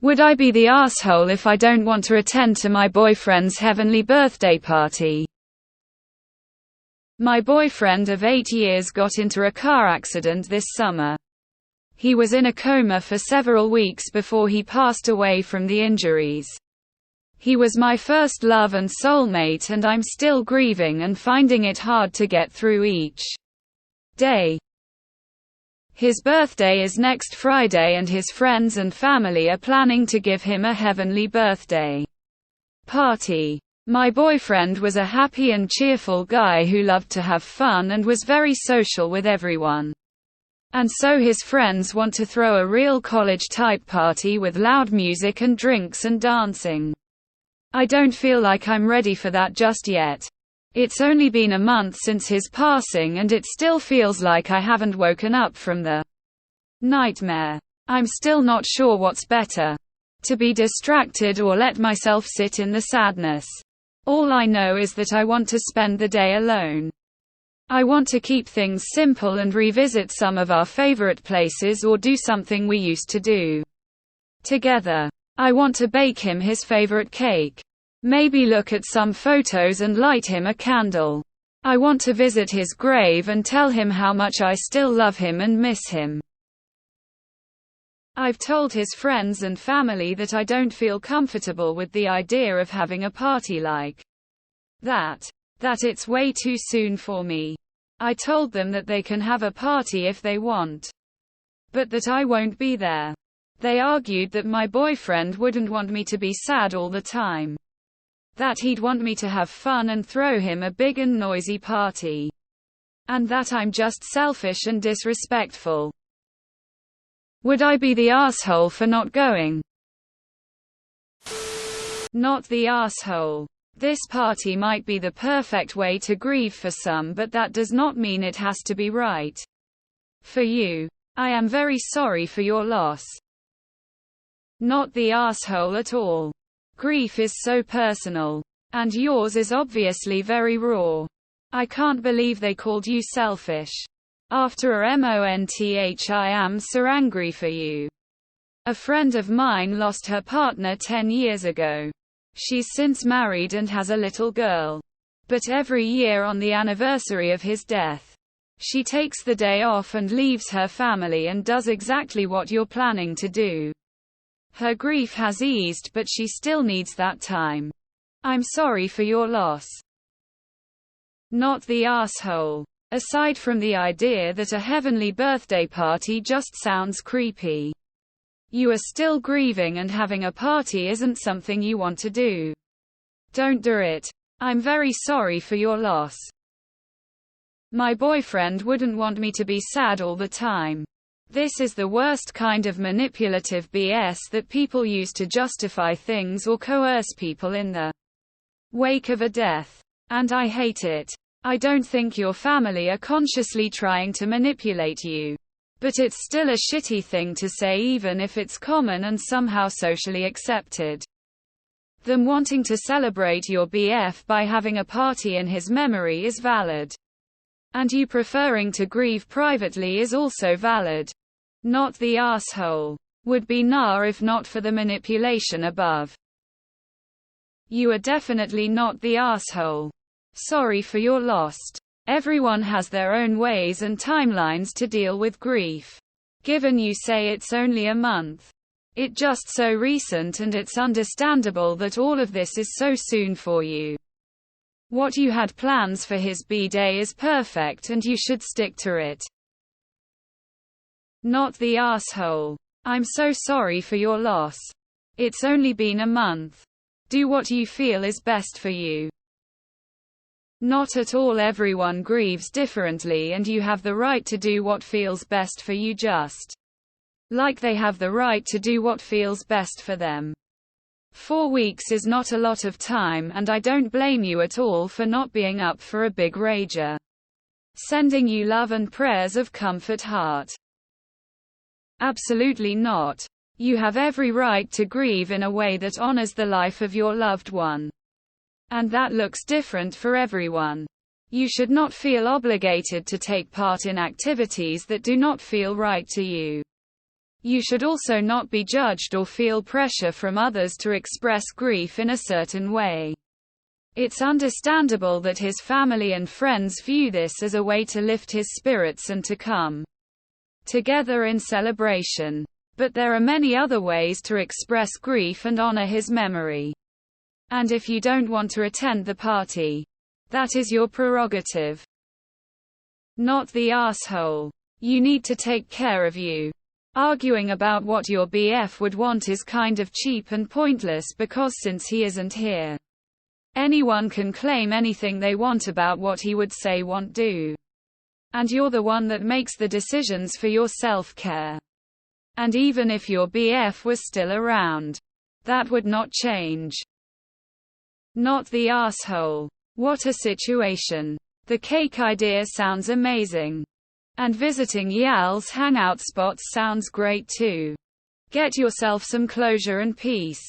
Would I be the asshole if I don't want to attend to my boyfriend's heavenly birthday party? My boyfriend of 8 years got into a car accident this summer. He was in a coma for several weeks before he passed away from the injuries. He was my first love and soulmate, and I'm still grieving and finding it hard to get through each day. His birthday is next Friday, and his friends and family are planning to give him a heavenly birthday party. My boyfriend was a happy and cheerful guy who loved to have fun and was very social with everyone. And so his friends want to throw a real college-type party with loud music and drinks and dancing. I don't feel like I'm ready for that just yet. It's only been a month since his passing, and it still feels like I haven't woken up from the nightmare. I'm still not sure what's better, to be distracted or let myself sit in the sadness. All I know is that I want to spend the day alone. I want to keep things simple and revisit some of our favorite places or do something we used to do together. I want to bake him his favorite cake. Maybe look at some photos and light him a candle. I want to visit his grave and tell him how much I still love him and miss him. I've told his friends and family that I don't feel comfortable with the idea of having a party like that it's way too soon for me. I told them that they can have a party if they want, but that I won't be there. They argued that my boyfriend wouldn't want me to be sad all the time, that he'd want me to have fun and throw him a big and noisy party, and that I'm just selfish and disrespectful. Would I be the asshole for not going? Not the asshole. This party might be the perfect way to grieve for some, but that does not mean it has to be right for you. I am very sorry for your loss. Not the asshole at all. Grief is so personal. And yours is obviously very raw. I can't believe they called you selfish. After a month I am so angry for you. A friend of mine lost her partner 10 years ago. She's since married and has a little girl. But every year on the anniversary of his death, she takes the day off and leaves her family and does exactly what you're planning to do. Her grief has eased, but she still needs that time. I'm sorry for your loss. Not the asshole. Aside from the idea that a heavenly birthday party just sounds creepy, you are still grieving, and having a party isn't something you want to do. Don't do it. I'm very sorry for your loss. My boyfriend wouldn't want me to be sad all the time. This is the worst kind of manipulative BS that people use to justify things or coerce people in the wake of a death. And I hate it. I don't think your family are consciously trying to manipulate you. But it's still a shitty thing to say, even if it's common and somehow socially accepted. Them wanting to celebrate your BF by having a party in his memory is valid. And you preferring to grieve privately is also valid. Not the asshole. Would be nah if not for the manipulation above. You are definitely not the asshole. Sorry for your loss. Everyone has their own ways and timelines to deal with grief. Given you say it's only a month, it's just so recent, and it's understandable that all of this is so soon for you. What you had plans for his B-Day is perfect, and you should stick to it. Not the asshole. I'm so sorry for your loss. It's only been a month. Do what you feel is best for you. Not at all. Everyone grieves differently, and you have the right to do what feels best for you, just like they have the right to do what feels best for them. 4 weeks is not a lot of time, and I don't blame you at all for not being up for a big rager. Sending you love and prayers of comfort, heart. Absolutely not. You have every right to grieve in a way that honors the life of your loved one. And that looks different for everyone. You should not feel obligated to take part in activities that do not feel right to you. You should also not be judged or feel pressure from others to express grief in a certain way. It's understandable that his family and friends view this as a way to lift his spirits and to come together in celebration. But there are many other ways to express grief and honor his memory. And if you don't want to attend the party, that is your prerogative. Not the asshole. You need to take care of you. Arguing about what your BF would want is kind of cheap and pointless because since he isn't here, anyone can claim anything they want about what he would say won't do. And you're the one that makes the decisions for your self-care. And even if your BF was still around, that would not change. Not the asshole. What a situation. The cake idea sounds amazing. And visiting Yal's hangout spots sounds great too. Get yourself some closure and peace.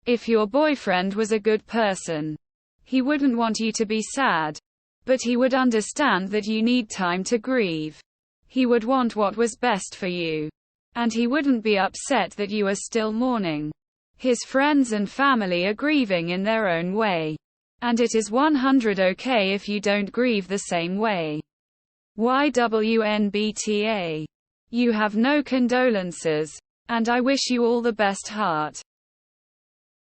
If your boyfriend was a good person, he wouldn't want you to be sad. But he would understand that you need time to grieve. He would want what was best for you. And he wouldn't be upset that you are still mourning. His friends and family are grieving in their own way. And it is 100% okay if you don't grieve the same way. WIBTA. You have no condolences. And I wish you all the best heart.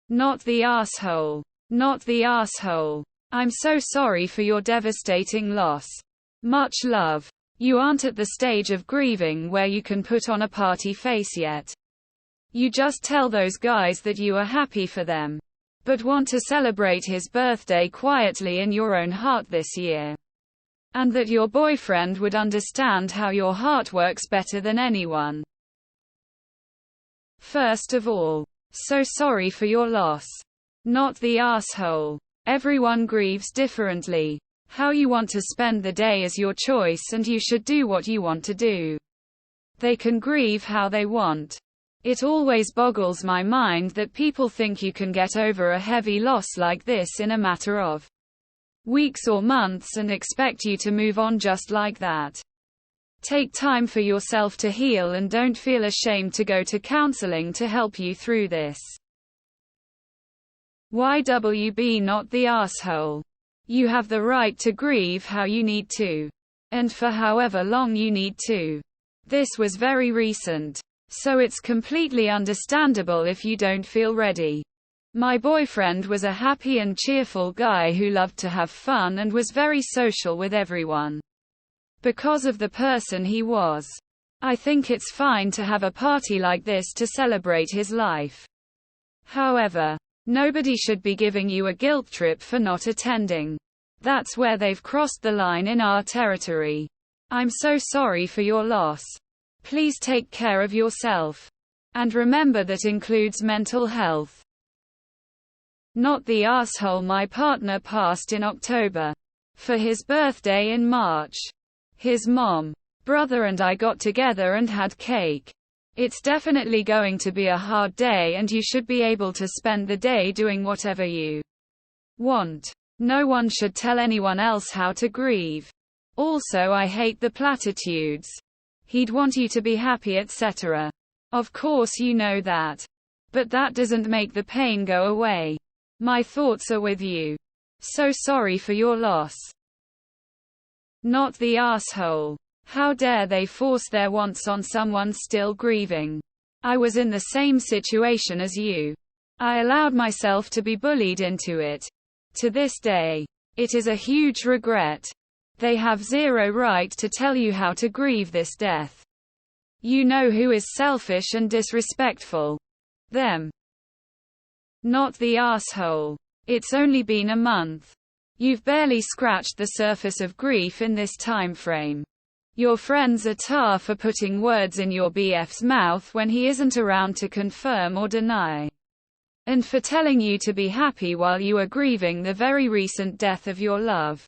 Not the asshole. Not the asshole. I'm so sorry for your devastating loss. Much love. You aren't at the stage of grieving where you can put on a party face yet. You just tell those guys that you are happy for them, but want to celebrate his birthday quietly in your own heart this year. And that your boyfriend would understand how your heart works better than anyone. First of all, so sorry for your loss. Not the asshole. Everyone grieves differently. How you want to spend the day is your choice and you should do what you want to do. They can grieve how they want. It always boggles my mind that people think you can get over a heavy loss like this in a matter of weeks or months and expect you to move on just like that. Take time for yourself to heal and don't feel ashamed to go to counseling to help you through this. YWB. Not the asshole. You have the right to grieve how you need to. And for however long you need to. This was very recent. So it's completely understandable if you don't feel ready. My boyfriend was a happy and cheerful guy who loved to have fun and was very social with everyone. Because of the person he was. I think it's fine to have a party like this to celebrate his life. However, nobody should be giving you a guilt trip for not attending. That's where they've crossed the line in our territory. I'm so sorry for your loss. Please take care of yourself. And remember that includes mental health. Not the asshole. My partner passed in October. For his birthday in March. His mom, brother and I got together and had cake. It's definitely going to be a hard day and you should be able to spend the day doing whatever you want. No one should tell anyone else how to grieve. Also, I hate the platitudes. He'd want you to be happy, etc. Of course you know that. But that doesn't make the pain go away. My thoughts are with you. So sorry for your loss. Not the asshole. How dare they force their wants on someone still grieving. I was in the same situation as you. I allowed myself to be bullied into it. To this day, it is a huge regret. They have zero right to tell you how to grieve this death. You know who is selfish and disrespectful. Them. Not the asshole. It's only been a month. You've barely scratched the surface of grief in this time frame. Your friends are tar for putting words in your BF's mouth when he isn't around to confirm or deny. And for telling you to be happy while you are grieving the very recent death of your love.